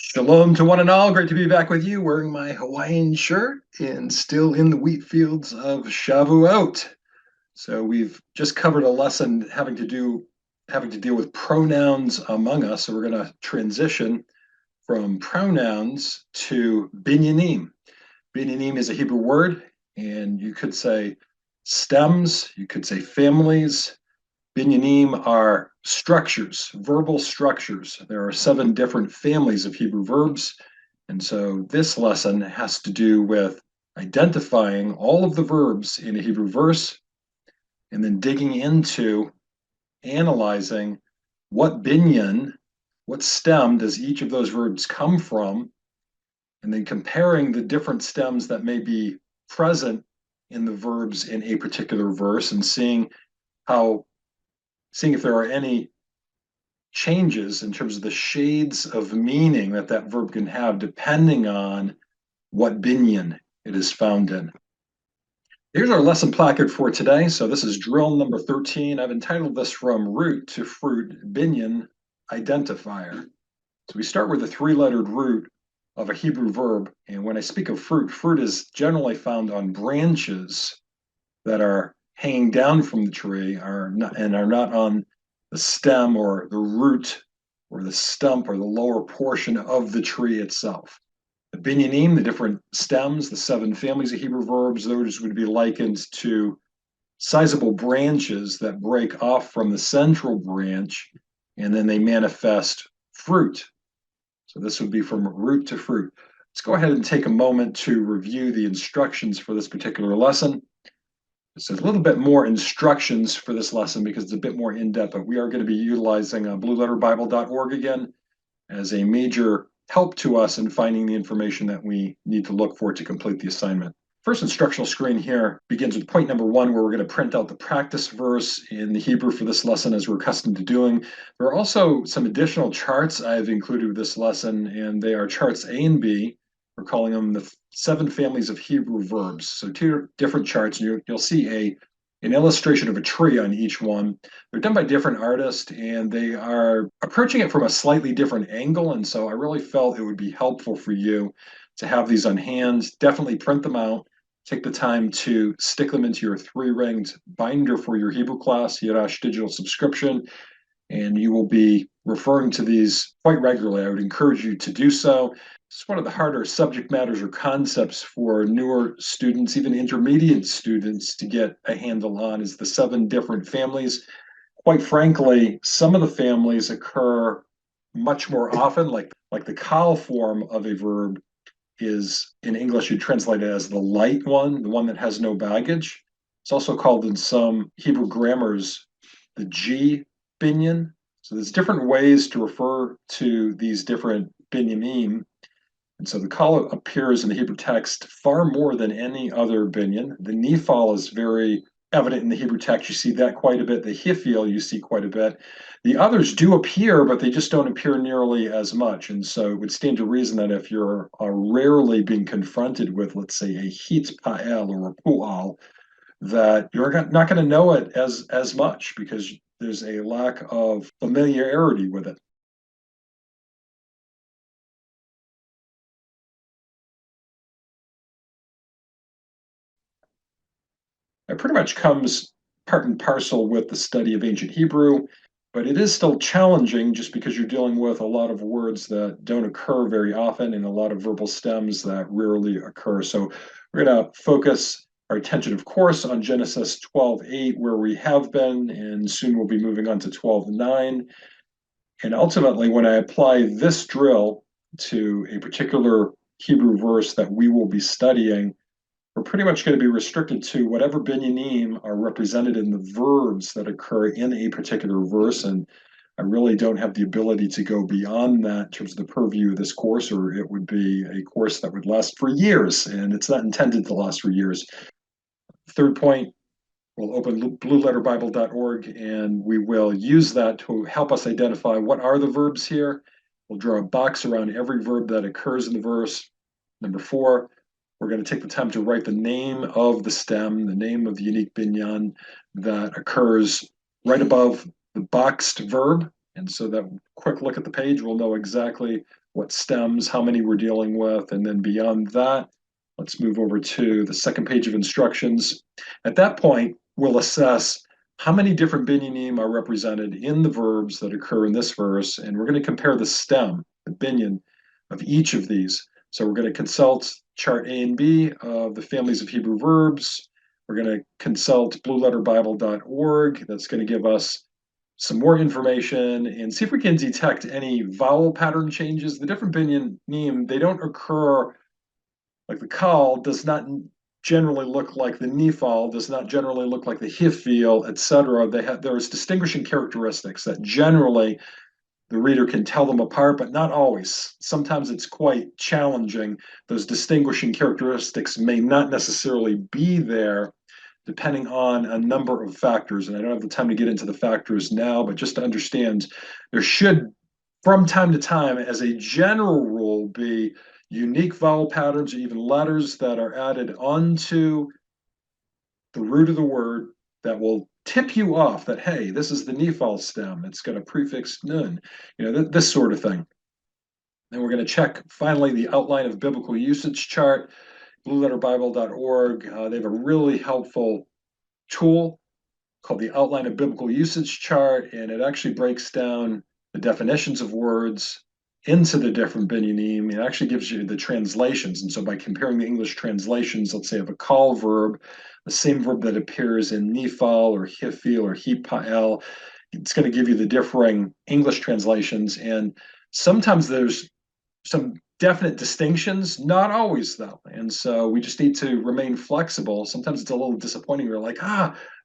Shalom to one and all. Great to be back with you, wearing my Hawaiian shirt and still in the wheat fields of Shavuot. So we've just covered a lesson having to deal with pronouns among us. So we're going to transition from pronouns to Binyanim. Binyanim is a Hebrew word, and you could say stems, you could say families. Binyanim are structures, verbal structures. There are 7 different families of Hebrew verbs. And so this lesson has to do with identifying all of the verbs in a Hebrew verse and then digging into analyzing what binyan, what stem does each of those verbs come from, and then comparing the different stems that may be present in the verbs in a particular verse and seeing if there are any changes in terms of the shades of meaning that that verb can have depending on what binyan it is found in. Here's our lesson placard for today. So this is drill number 13. I've entitled this From Root to Fruit, Binyan Identifier. So we start with the 3-lettered root of a Hebrew verb. And when I speak of fruit, fruit is generally found on branches that are hanging down from the tree are not on the stem or the root or the stump or the lower portion of the tree itself. The binyanim, the different stems, the 7 families of Hebrew verbs, those would be likened to sizable branches that break off from the central branch, and then they manifest fruit. So this would be from root to fruit. Let's go ahead and take a moment to review the instructions for this particular lesson. It's a little bit more instructions for this lesson because it's a bit more in-depth, but we are going to be utilizing blueletterbible.org again as a major help to us in finding the information that we need to look for to complete the assignment. First instructional screen here begins with point number 1, where we're going to print out the practice verse in the Hebrew for this lesson as we're accustomed to doing. There are also some additional charts I've included with this lesson, and they are charts A and B. We're calling them the 7 families of Hebrew verbs. So 2 different charts, and you'll see an illustration of a tree on each one. They're done by different artists, and they are approaching it from a slightly different angle, and so I really felt it would be helpful for you to have these on hand. Definitely print them out. Take the time to stick them into your 3-ringed binder for your Hebrew class, Yiddish digital subscription, and you will be referring to these quite regularly. I would encourage you to do so. It's one of the harder subject matters or concepts for newer students, even intermediate students, to get a handle on is the 7 different families. Quite frankly, some of the families occur much more often, like the kal form of a verb is, in English, you translate it as the light one, the one that has no baggage. It's also called in some Hebrew grammars the G binyan. So there's different ways to refer to these different binyanim. And so the kal appears in the Hebrew text far more than any other binyan. The nifal is very evident in the Hebrew text. You see that quite a bit. The hifil you see quite a bit. The others do appear, but they just don't appear nearly as much. And so it would stand to reason that if you're rarely being confronted with, let's say, a hit pa'el or a pu'al, that you're not going to know it as much because there's a lack of familiarity with it. It pretty much comes part and parcel with the study of ancient Hebrew, but it is still challenging just because you're dealing with a lot of words that don't occur very often and a lot of verbal stems that rarely occur. So we're going to focus our attention, of course, on Genesis 12:8, where we have been, and soon we'll be moving on to 12:9. And ultimately, when I apply this drill to a particular Hebrew verse that we will be studying, we're pretty much going to be restricted to whatever binyanim are represented in the verbs that occur in a particular verse. And I really don't have the ability to go beyond that in terms of the purview of this course, or it would be a course that would last for years, and it's not intended to last for years. Third point, we'll open blueletterbible.org, and we will use that to help us identify what are the verbs here. We'll draw a box around every verb that occurs in the verse. Number 4, we're going to take the time to write the name of the stem, the name of the unique binyan that occurs right above the boxed verb. And so that quick look at the page, we'll know exactly what stems, how many we're dealing with, and then beyond that, let's move over to the second page of instructions. At that point, we'll assess how many different binyanim are represented in the verbs that occur in this verse, and we're going to compare the stem, the binyan, of each of these. So we're going to consult chart A and B of the families of Hebrew verbs. We're going to consult blueletterbible.org. That's going to give us some more information and see if we can detect any vowel pattern changes. The different binyanim, they don't occur, like the kal does not generally look like the nifal, does not generally look like the hifil, etc. There's distinguishing characteristics that generally the reader can tell them apart, but not always. Sometimes it's quite challenging. Those distinguishing characteristics may not necessarily be there depending on a number of factors. And I don't have the time to get into the factors now, but just to understand, there should, from time to time, as a general rule, be unique vowel patterns or even letters that are added onto the root of the word that will tip you off that, hey, this is the nifal stem. It's got a prefix nun, this sort of thing. And we're going to check, finally, the outline of biblical usage chart, blueletterbible.org. They have a really helpful tool called the outline of biblical usage chart, and it actually breaks down the definitions of words into the different binyanim. It actually gives you the translations. And so by comparing the English translations, let's say of a call verb, the same verb that appears in nifal or hifil or hipael, it's going to give you the differing English translations. And sometimes there's some definite distinctions, not always though. And so we just need to remain flexible. Sometimes it's a little disappointing. You're like,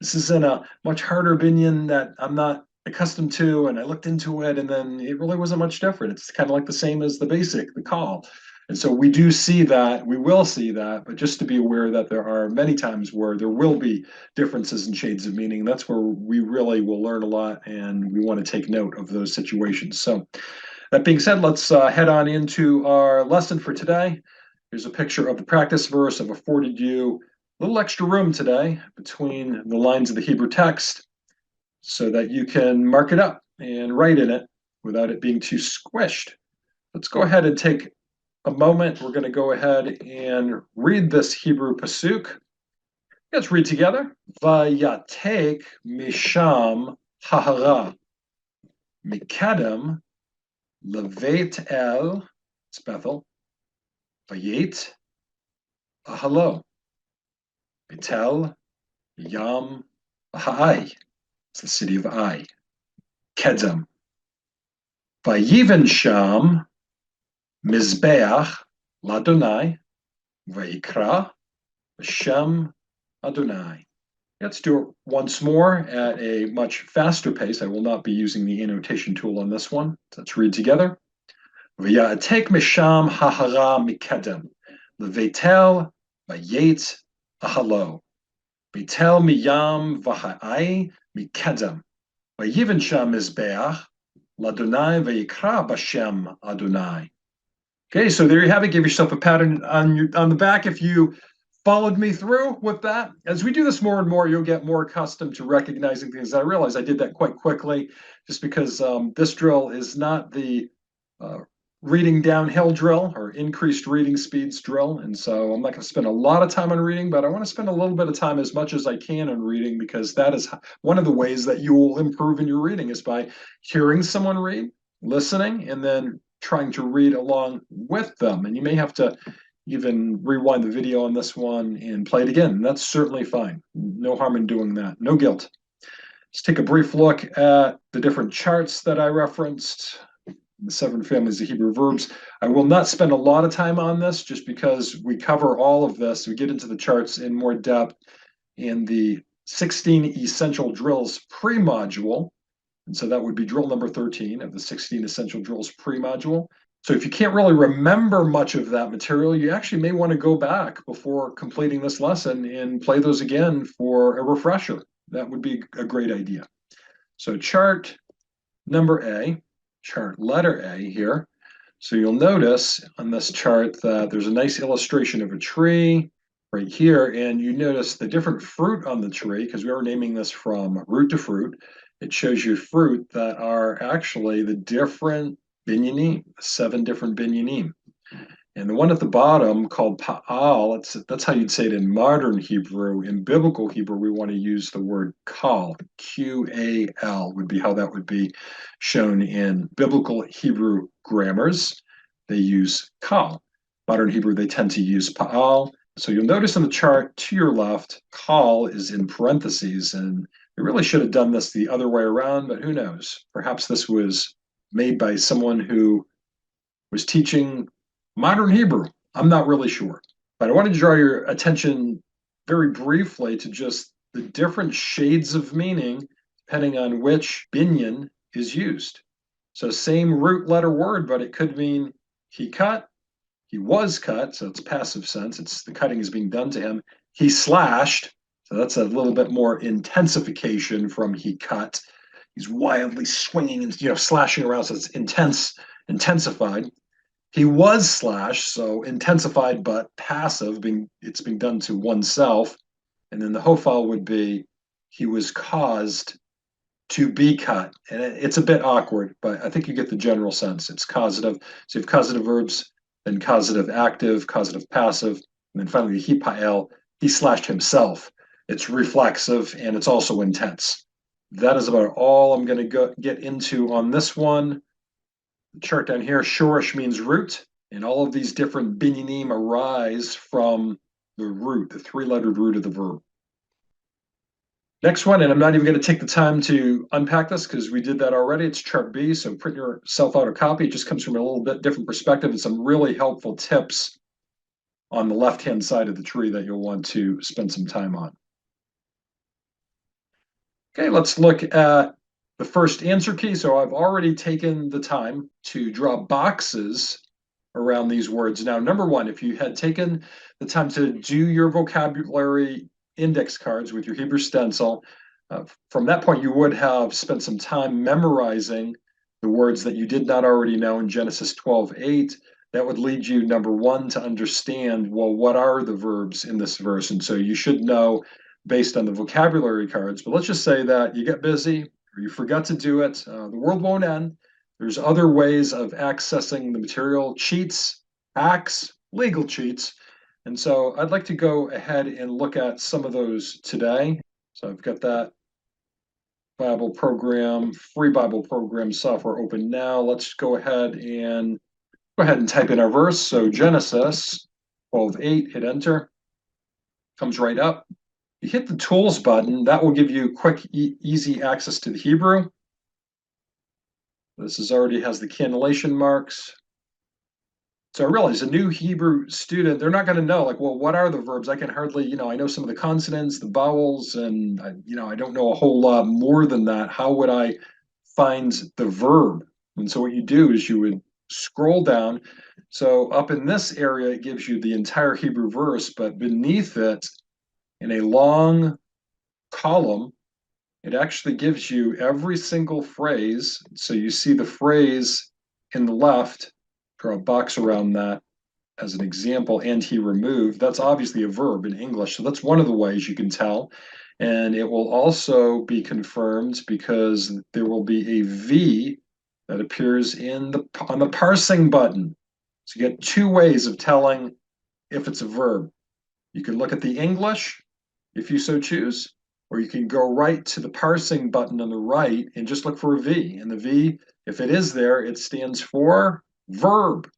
this is in a much harder binyan that I'm not accustomed to, and I looked into it, and then it really wasn't much different. It's kind of like the same as the basic, the call. And so we do see that, we will see that, but just to be aware that there are many times where there will be differences in shades of meaning. That's where we really will learn a lot, and we want to take note of those situations. So that being said, let's head on into our lesson for today. Here's a picture of the practice verse. I've afforded you a little extra room today between the lines of the Hebrew text so that you can mark it up and write in it without it being too squished. Let's go ahead and take a moment. We're going to go ahead and read this Hebrew pasuk. Let's read together. Vayatek misham hahara mikadem levet el, it's Bethel, vayet ahalo, betel yam ha'ai, it's the city of Ai, kedem, vayiven sham mizbeach ladonai, vayikra b'shem Adonai. Let's do it once more at a much faster pace. I will not be using the annotation tool on this one. Let's read together. V'ya'atek misham hahara mikedem, levetel vayet ahalo, betel miyam v'ha'ai mikedem, vayiven sham mizbeach ladonai vayikra b'shem Adonai. Okay, so there you have it. Give yourself a pattern on the back if you followed me through with that. As we do this more and more, you'll get more accustomed to recognizing things. I realize I did that quite quickly just because this drill is not the reading downhill drill or increased reading speeds drill. And so I'm not going to spend a lot of time on reading, but I want to spend a little bit of time as much as I can on reading, because that is one of the ways that you will improve in your reading is by hearing someone read, listening, and then trying to read along with them. And you may have to even rewind the video on this one and play it again. That's certainly fine. No harm in doing that. No guilt. Let's take a brief look at the different charts that I referenced, the 7 families of Hebrew verbs. I will not spend a lot of time on this just because we cover all of this. We get into the charts in more depth in the 16 essential drills pre-module. And so that would be drill number 13 of the 16 essential drills pre-module. So if you can't really remember much of that material, you actually may want to go back before completing this lesson and play those again for a refresher. That would be a great idea. So chart number A, chart letter A here. So you'll notice on this chart that there's a nice illustration of a tree right here, and you notice the different fruit on the tree, because we are naming this from root to fruit. It shows you fruit that are actually the different Binyanim, 7 different Binyanim. And the one at the bottom called Pa'al, that's how you'd say it in modern Hebrew. In biblical Hebrew, we want to use the word kal, Q-A-L would be how that would be shown in biblical Hebrew grammars. They use kal. Modern Hebrew, they tend to use Pa'al. So you'll notice in the chart to your left, kal is in parentheses, and we really should have done this the other way around, but who knows? Perhaps this was made by someone who was teaching modern Hebrew. I'm not really sure. But I want to draw your attention very briefly to just the different shades of meaning depending on which binyan is used. So same root letter word, but it could mean he cut, he was cut, so it's passive sense. It's the cutting is being done to him. He slashed, so that's a little bit more intensification from he cut. He's wildly swinging and slashing around, so it's intensified. He was slashed, so intensified but passive, it's being done to oneself. And then the hofal would be he was caused to be cut. And it's a bit awkward, but I think you get the general sense. It's causative. So you have causative verbs, then causative active, causative passive, and then finally he pa'el, he slashed himself. It's reflexive and it's also intense. That is about all I'm going to get into on this one. The chart down here, shorish means root, and all of these different binyanim arise from the root, the 3-lettered root of the verb. Next one, and I'm not even going to take the time to unpack this because we did that already. It's chart B, so print yourself out a copy. It just comes from a little bit different perspective and some really helpful tips on the left-hand side of the tree that you'll want to spend some time on. Okay, let's look at the first answer key. So I've already taken the time to draw boxes around these words. Now, number one, if you had taken the time to do your vocabulary index cards with your Hebrew stencil, from that point, you would have spent some time memorizing the words that you did not already know in Genesis 12:8. That would lead you, number one, to understand, well, what are the verbs in this verse? And so you should know based on the vocabulary cards. But let's just say that you get busy or you forgot to do it. The world won't end. There's other ways of accessing the material, cheats, hacks, legal cheats. And so I'd like to go ahead and look at some of those today. So I've got that Bible program, free Bible program software open now. Let's go ahead and type in our verse. So Genesis 12:8, hit enter. Comes right up. You hit the tools button, that will give you quick, easy access to the Hebrew. This already has the cannellation marks. So I realize a new Hebrew student, they're not going to know, like, well, what are the verbs? I can hardly, I know some of the consonants, the vowels, and, I don't know a whole lot more than that. How would I find the verb? And so what you do is you would scroll down. So up in this area, it gives you the entire Hebrew verse, but beneath it, in a long column, it actually gives you every single phrase. So you see the phrase in the left, draw a box around that as an example, and he removed. That's obviously a verb in English. So that's one of the ways you can tell. And it will also be confirmed because there will be a V that appears on the parsing button. So you get 2 ways of telling if it's a verb. You can look at the English, if you so choose, or you can go right to the parsing button on the right and just look for a V. And the V, if it is there, it stands for verb.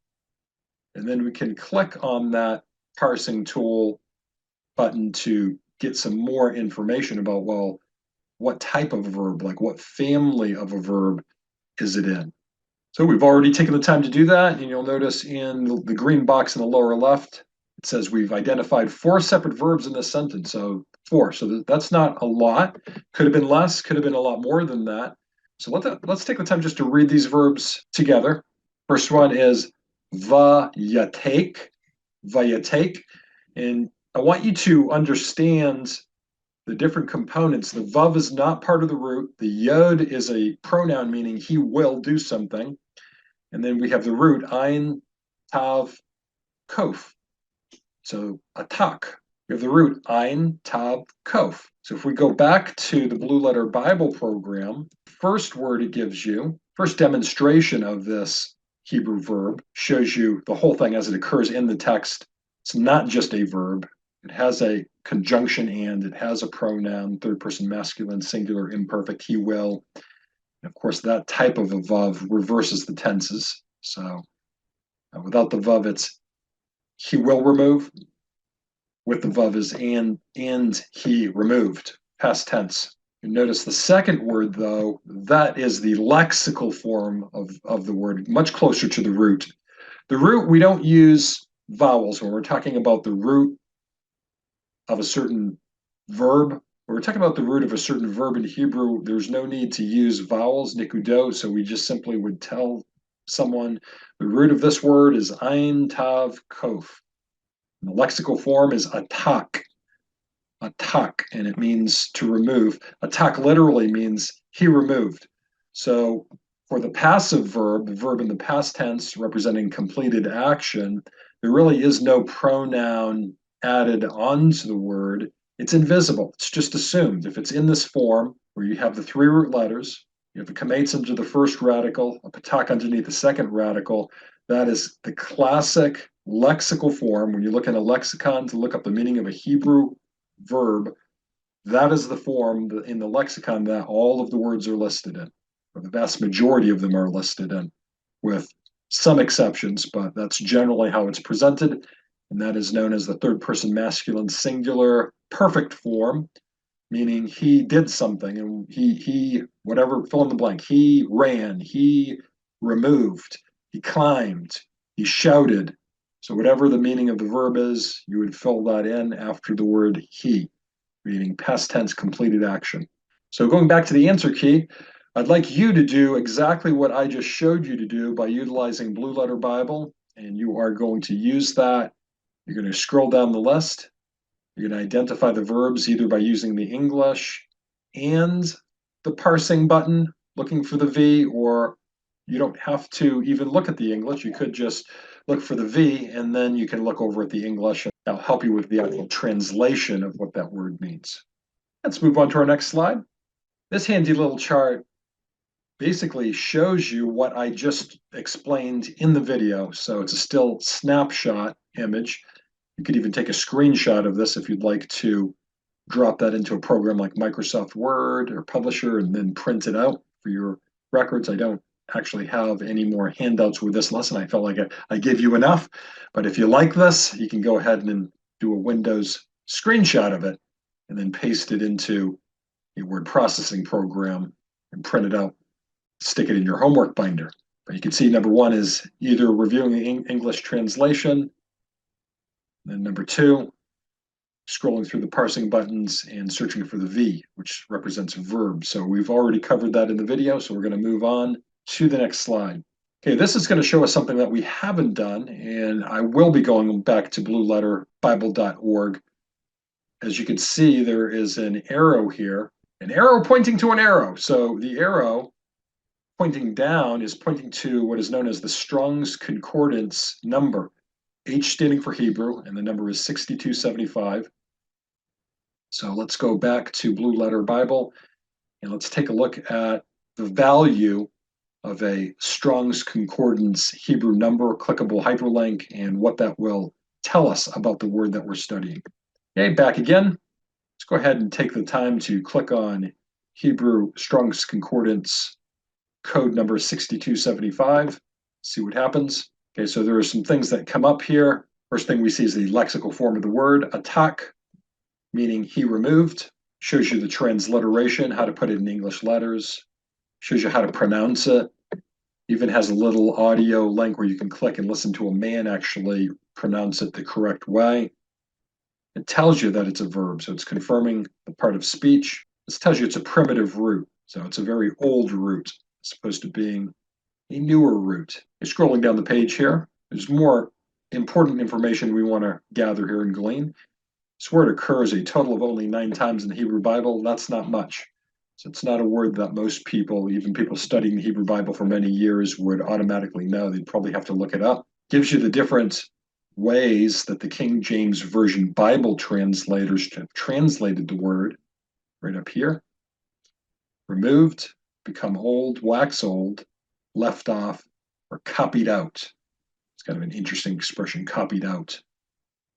And then we can click on that parsing tool button to get some more information about, well, what type of a verb, like what family of a verb is it in? So we've already taken the time to do that. And you'll notice in the green box in the lower left, it says we've identified 4 separate verbs in this sentence. So 4. So that's not a lot. Could have been less, could have been a lot more than that. So let's take the time just to read these verbs together. First one is vayatek, vayatek. And I want you to understand the different components. The vav is not part of the root. The yod is a pronoun meaning he will do something. And then we have the root, ein, tav, kof. So atak. We have the root, ein, tav, kof. So if we go back to the Blue Letter Bible program, first word it gives you, first demonstration of this Hebrew verb, shows you the whole thing as it occurs in the text. It's not just a verb. It has a conjunction and, it has a pronoun, third person masculine, singular, imperfect, he will. And of course, that type of a vav reverses the tenses. So without the vav, it's he will remove. With the vav is and he removed, past tense. You notice the second word, though, that is the lexical form of the word, much closer to the root. The root, we don't use vowels when we're talking about the root of a certain verb. When we're talking about the root of a certain verb in Hebrew, there's no need to use vowels, nikudot, so we just simply would tell someone the root of this word is ein, tav, kof. And the lexical form is atak, and it means to remove. Atak literally means he removed. So for the passive verb, the verb in the past tense representing completed action, there really is no pronoun added onto the word. It's invisible. It's just assumed. If it's in this form where you have the three root letters, you have a kametz under the first radical, a patak underneath the second radical, that is the classic lexical form. When you look in a lexicon to look up the meaning of a Hebrew verb, that is the form in the lexicon that all of the words are listed in, or the vast majority of them are listed in, with some exceptions, but that's generally how it's presented. And that is known as the third person masculine singular perfect form, meaning he did something, and he whatever, fill in the blank, he ran, he removed, he climbed, he shouted. So whatever the meaning of the verb is, you would fill that in after the word he, meaning past tense completed action. So going back to the answer key, I'd like you to do exactly what I just showed you to do by utilizing Blue Letter Bible, and you are going to use that. You're going to scroll down the list. You're going to identify the verbs either by using the English and the parsing button, looking for the V, or you don't have to even look at the English. You could just look for the V, and then you can look over at the English, and that'll help you with the actual translation of what that word means. Let's move on to our next slide. This handy little chart basically shows you what I just explained in the video. So it's a still snapshot image. You could even take a screenshot of this if you'd like to drop that into a program like Microsoft Word or Publisher and then print it out for your records. I don't actually have any more handouts with this lesson. I felt like I gave you enough. But if you like this, you can go ahead and do a Windows screenshot of it and then paste it into a word processing program and print it out, stick it in your homework binder. But you can see number one is either reviewing the English translation, then number two, scrolling through the parsing buttons and searching for the V, which represents verb. So we've already covered that in the video, so we're going to move on to the next slide. Okay, this is going to show us something that we haven't done, and I will be going back to blueletterbible.org. As you can see, there is an arrow here, an arrow pointing to an arrow. So the arrow pointing down is pointing to what is known as the Strong's Concordance number. H standing for Hebrew, and the number is 6275. So let's go back to Blue Letter Bible, and let's take a look at the value of a Strong's Concordance Hebrew number, clickable hyperlink, and what that will tell us about the word that we're studying. Okay, back again. Let's go ahead and take the time to click on Hebrew Strong's Concordance code number 6275, see what happens. Okay, so there are some things that come up here. First thing we see is the lexical form of the word, atak, meaning he removed. Shows you the transliteration, how to put it in English letters. Shows you how to pronounce it. Even has a little audio link where you can click and listen to a man actually pronounce it the correct way. It tells you that it's a verb, so it's confirming the part of speech. This tells you it's a primitive root, so it's a very old root, as opposed to being a newer root. You're scrolling down the page here. There's more important information we want to gather here and glean. This word occurs a total of only 9 times in the Hebrew Bible. That's not much. So it's not a word that most people, even people studying the Hebrew Bible for many years, would automatically know. They'd probably have to look it up. Gives you the different ways that the King James Version Bible translators have translated the word right up here. Removed, become old, wax old, left off, or copied out. It's kind of an interesting expression, copied out.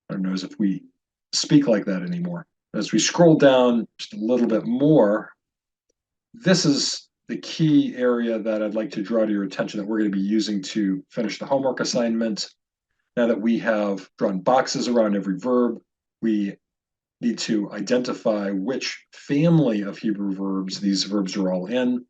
I don't know if we speak like that anymore. As we scroll down just a little bit more, this is the key area that I'd like to draw to your attention that we're going to be using to finish the homework assignment. Now that we have drawn boxes around every verb, we need to identify which family of Hebrew verbs these verbs are all in.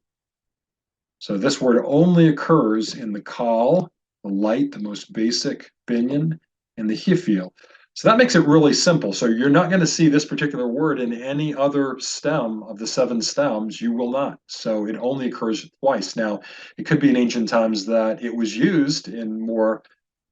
So this word only occurs in the kal, the light, the most basic binyan, and the hifil. So that makes it really simple. So you're not going to see this particular word in any other stem of the 7 stems. You will not. So it only occurs twice. Now, it could be in ancient times that it was used in more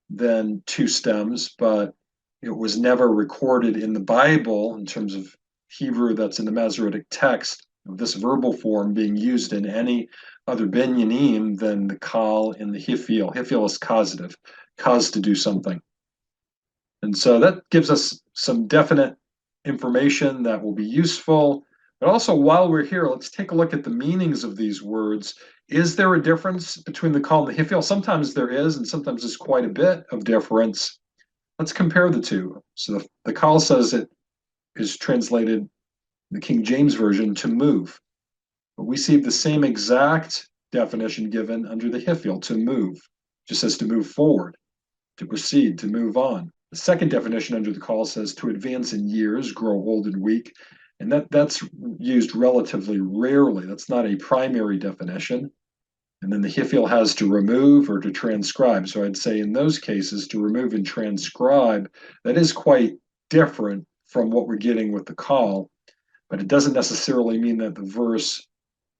than 2 stems, but it was never recorded in the Bible in terms of Hebrew that's in the Masoretic text of this verbal form being used in any other binyanim than the kal and the hifil. Hifil is causative, cause to do something. And so that gives us some definite information that will be useful. But also, while we're here, let's take a look at the meanings of these words. Is there a difference between the kal and the hifil? Sometimes there is, and sometimes there's quite a bit of difference. Let's compare the two. So the kal says it is translated in the King James Version to move. But we see the same exact definition given under the hifil, to move. It just says to move forward, to proceed, to move on. The second definition under the kal says to advance in years, grow old and weak. And that's used relatively rarely. That's not a primary definition. And then the hifil has to remove or to transcribe. So I'd say in those cases, to remove and transcribe, that is quite different from what we're getting with the kal. But it doesn't necessarily mean that the verse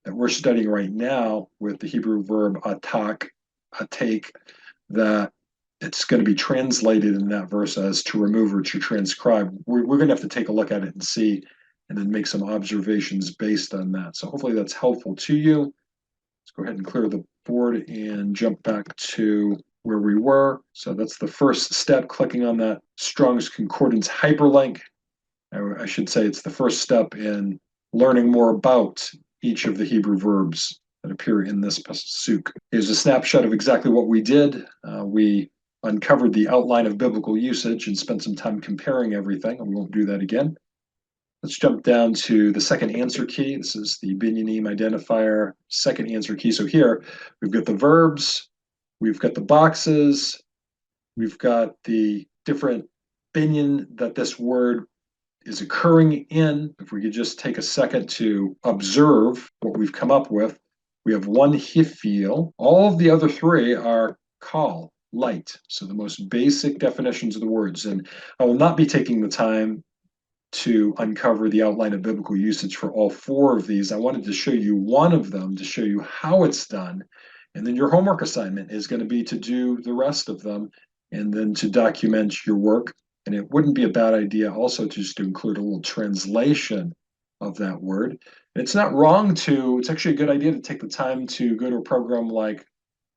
that we're studying right now with the Hebrew verb atak, atake, that it's going to be translated in that verse as to remove or to transcribe. We're going to have to take a look at it and see, and then make some observations based on that. So hopefully that's helpful to you. Let's go ahead and clear the board and jump back to where we were. So that's the first step, clicking on that Strong's Concordance hyperlink. I should say it's the first step in learning more about each of the Hebrew verbs that appear in this pasuk. Here's a snapshot of exactly what we did. We uncovered the outline of biblical usage and spent some time comparing everything, and we won't do that again. Let's jump down to the second answer key. This is the Binyanim identifier, second answer key. So here we've got the verbs, we've got the boxes, we've got the different binyan that this word is occurring in. If we could just take a second to observe what we've come up with, we have one hifil. All of the other 3 are kal, light. So the most basic definitions of the words. And I will not be taking the time to uncover the outline of biblical usage for all 4 of these. I wanted to show you one of them to show you how it's done. And then your homework assignment is going to be to do the rest of them and then to document your work. And it wouldn't be a bad idea also to include a little translation of that word. And it's not wrong it's actually a good idea to take the time to go to a program like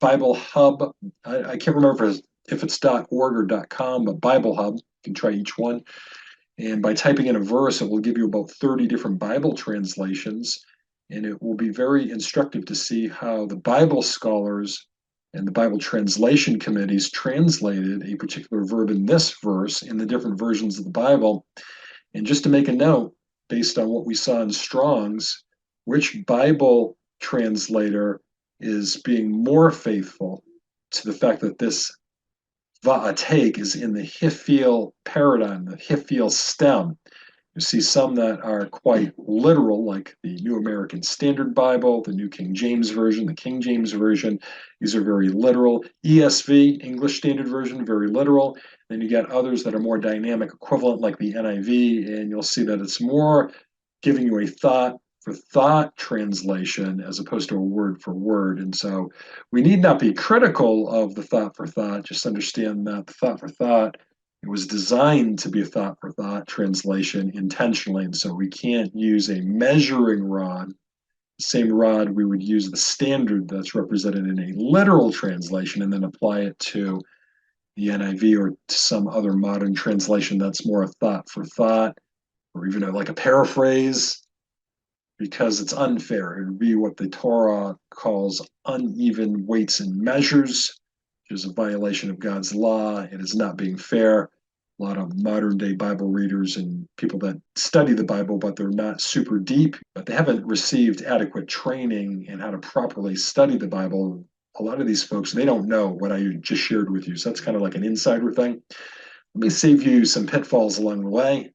Bible Hub. I can't remember if it's .org or .com, but Bible Hub, you can try each one. And by typing in a verse, it will give you about 30 different Bible translations. And it will be very instructive to see how the Bible scholars and the Bible translation committees translated a particular verb in this verse in the different versions of the Bible. And just to make a note, based on what we saw in Strong's, which Bible translator is being more faithful to the fact that this va'atake is in the hifil paradigm, the hifil stem. You see some that are quite literal, like the New American Standard Bible, the New King James Version, the King James Version. These are very literal. ESV, English Standard Version, very literal. Then you get others that are more dynamic equivalent, like the NIV, and you'll see that it's more giving you a thought for thought translation as opposed to a word for word. And so we need not be critical of the thought for thought, just understand that the thought for thought, it was designed to be a thought for thought translation intentionally. And so we can't use a measuring rod, the same rod we would use the standard that's represented in a literal translation and then apply it to the NIV or to some other modern translation that's more a thought for thought, or even like a paraphrase, because it's unfair. It would be what the Torah calls uneven weights and measures. which is a violation of God's law. It is not being fair. A lot of modern day Bible readers and people that study the Bible, but they're not super deep, but they haven't received adequate training in how to properly study the Bible. A lot of these folks, they don't know what I just shared with you. So that's kind of like an insider thing. Let me save you some pitfalls along the way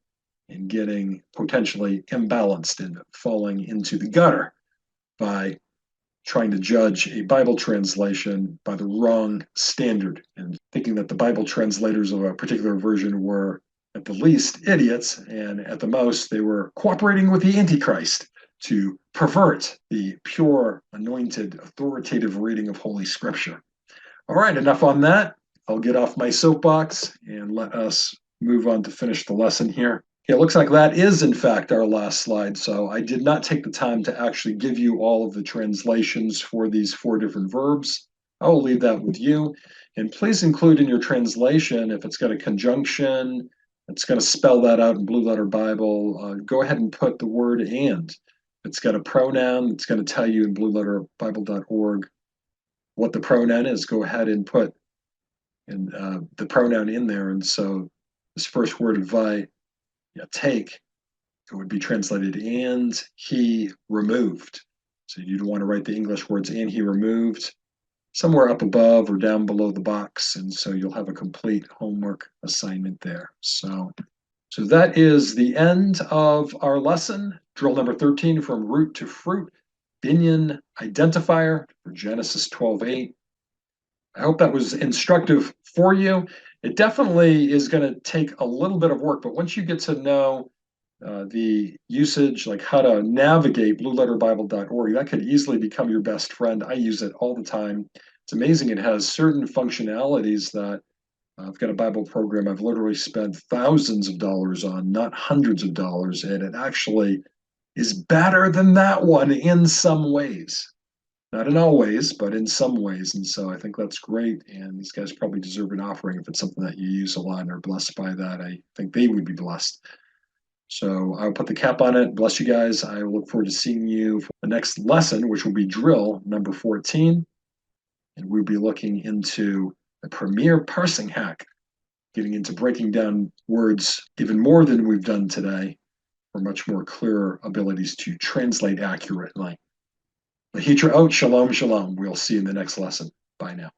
and getting potentially imbalanced and falling into the gutter by trying to judge a Bible translation by the wrong standard and thinking that the Bible translators of a particular version were at the least idiots and at the most they were cooperating with the Antichrist to pervert the pure, anointed, authoritative reading of Holy Scripture. All right, enough on that. I'll get off my soapbox and let us move on to finish the lesson here. Okay, it looks like that is, in fact, our last slide. So I did not take the time to actually give you all of the translations for these 4 different verbs. I will leave that with you. And please include in your translation, if it's got a conjunction, it's going to spell that out in Blue Letter Bible, go ahead and put the word and. If it's got a pronoun, it's going to tell you in blueletterbible.org what the pronoun is. Go ahead and put the pronoun in there. And so this first word, take, it would be translated and he removed. So you'd want to write the English words and he removed somewhere up above or down below the box. And so you'll have a complete homework assignment there. So that is the end of our lesson. Drill number 13, from root to fruit, Binyan identifier for Genesis 12:8. I hope that was instructive for you. It definitely is going to take a little bit of work, but once you get to know the usage, like how to navigate blueletterbible.org, that could easily become your best friend. I use it all the time. It's amazing. It has certain functionalities that I've got a Bible program I've literally spent thousands of dollars on, not hundreds of dollars, and it actually is better than that one in some ways. Not in all ways, but in some ways. And so I think that's great. And these guys probably deserve an offering if it's something that you use a lot and are blessed by that. I think they would be blessed. So I'll put the cap on it. Bless you guys. I look forward to seeing you for the next lesson, which will be drill number 14. And we'll be looking into the premier parsing hack, getting into breaking down words even more than we've done today for much more clearer abilities to translate accurately. Lahitra out. Shalom, shalom. We'll see you in the next lesson. Bye now.